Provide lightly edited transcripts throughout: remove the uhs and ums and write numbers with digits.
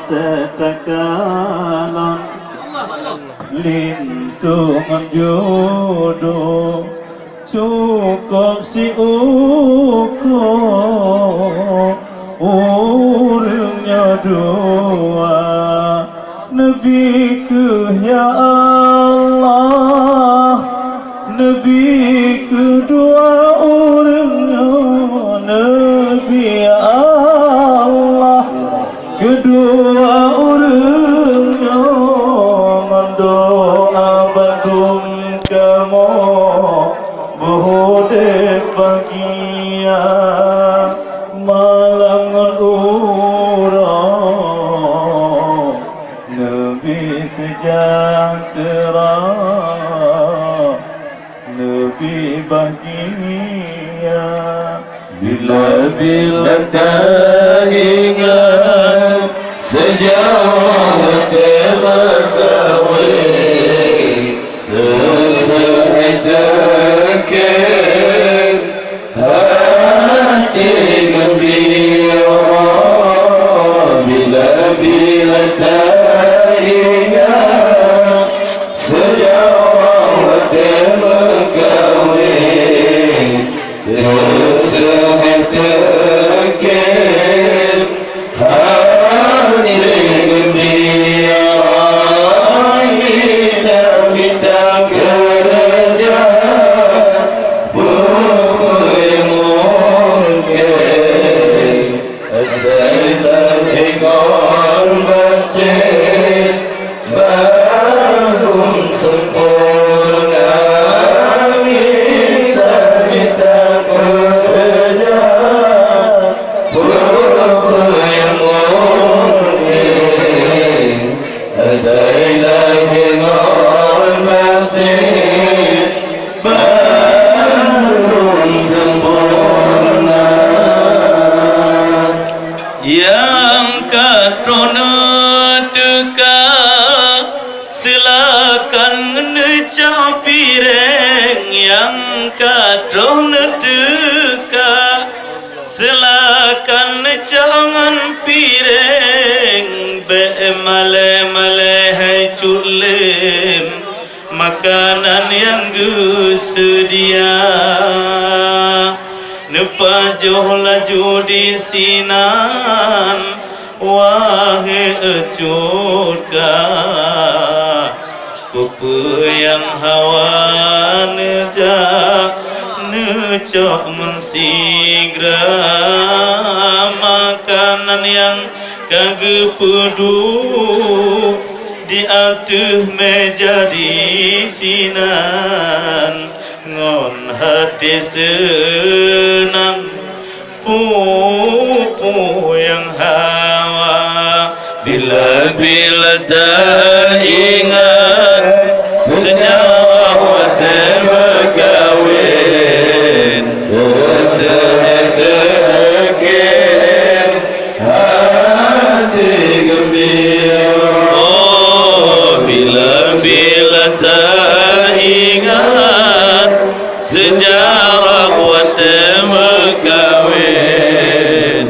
tetakalon lintungan jodoh cukup si uko urungnya doa Nabi ku ya Allah Nabi kedua urungnya Nabi ya Allah kedua urungnya mendoa bandung kamu Buhdek bagia malangan urang Nabi sejahtera Nabi bahagia bila tak ingat sejahtera terkawin tersejahtera hati gembira bila tak ingat sejauh terkawin tersejahtera hati gembira kita kerja yang katrona teka silakan ngecah pireng yang katrona teka silakan jangan pireng be male culim makanan yang sedia Nepajoh laju di sinan wahai ecurka Kupu yang hawa nejak necok mensigra Makanan yang kagepedu di atas meja di sinan ngon hati senang pupu yang hawa bila tak ingat senyawa terkawin terkawin hati gembira oh bila tak ingat sejarah wadah kawin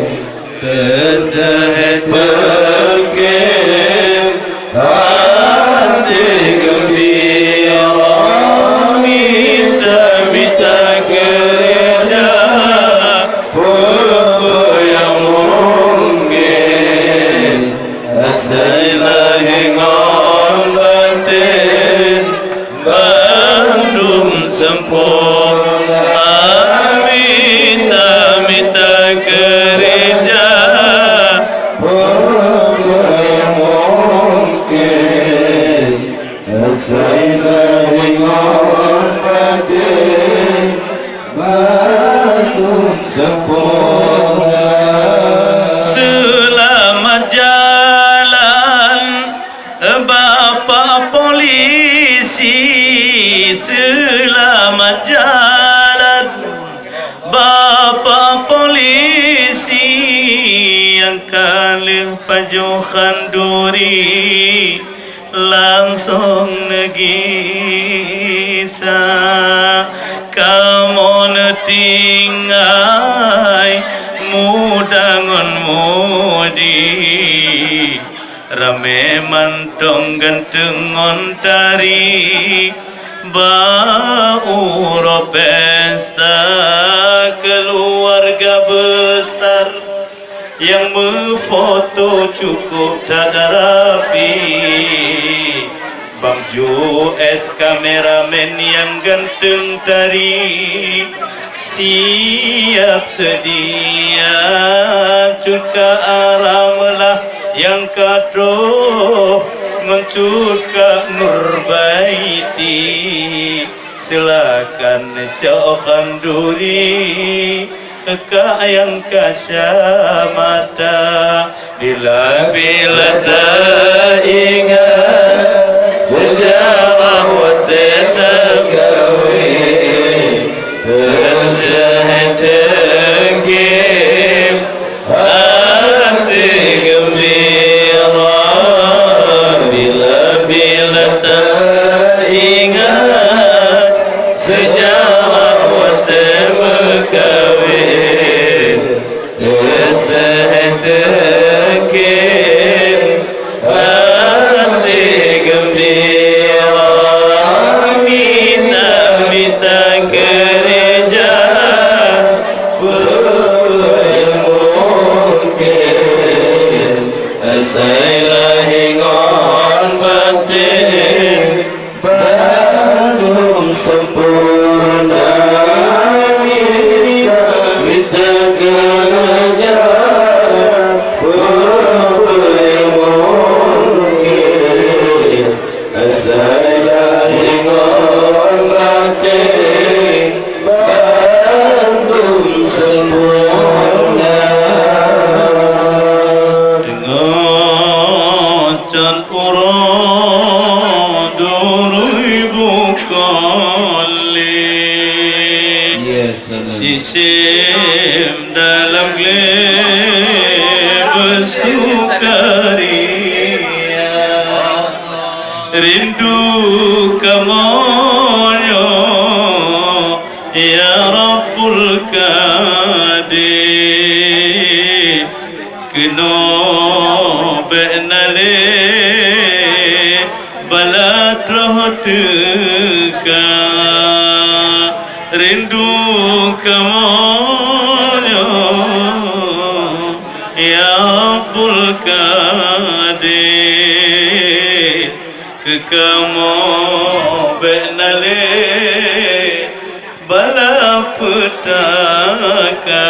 tersehet berkin hati gembira minta gereja apa yang mungkin asailah hingon batin Bandung sempurna minta gereja apa yang mungkin asailah hingon batin Bandung sempurna selamat jalan Bapak Polisi selamat jalan Bapak Polisi yang kalih pajohan duri langsung negisa kamu netingai mudangon mudi rame mantong ganteng ontari Bauro pesta keluarga besar yang memfoto cukup tak rapi Bang Jo es kameramen yang ganteng tari siap sedia cuka aramlah yang kadro nguncut Kak Nurbaiti silakan jauhkan duri Kak yang kacamata bila tak ingat sejarah wadah kawin terjahit dengkim hati gembira bila tak ingat sejarah wadah kawin terjahit dengkim hati gembira minta gereja mungkin asailah hingon batin belum sempurna minta gereja mungkin asailah hingon batin belum sempurna dengan can urang durui bukali sisim dalam gleb sukaria rindu kamoyo ya Rabbul Qadir keno benale balat rohtuka rindu kamoyo ya Rabbul Qadir kekamo benale bala petaka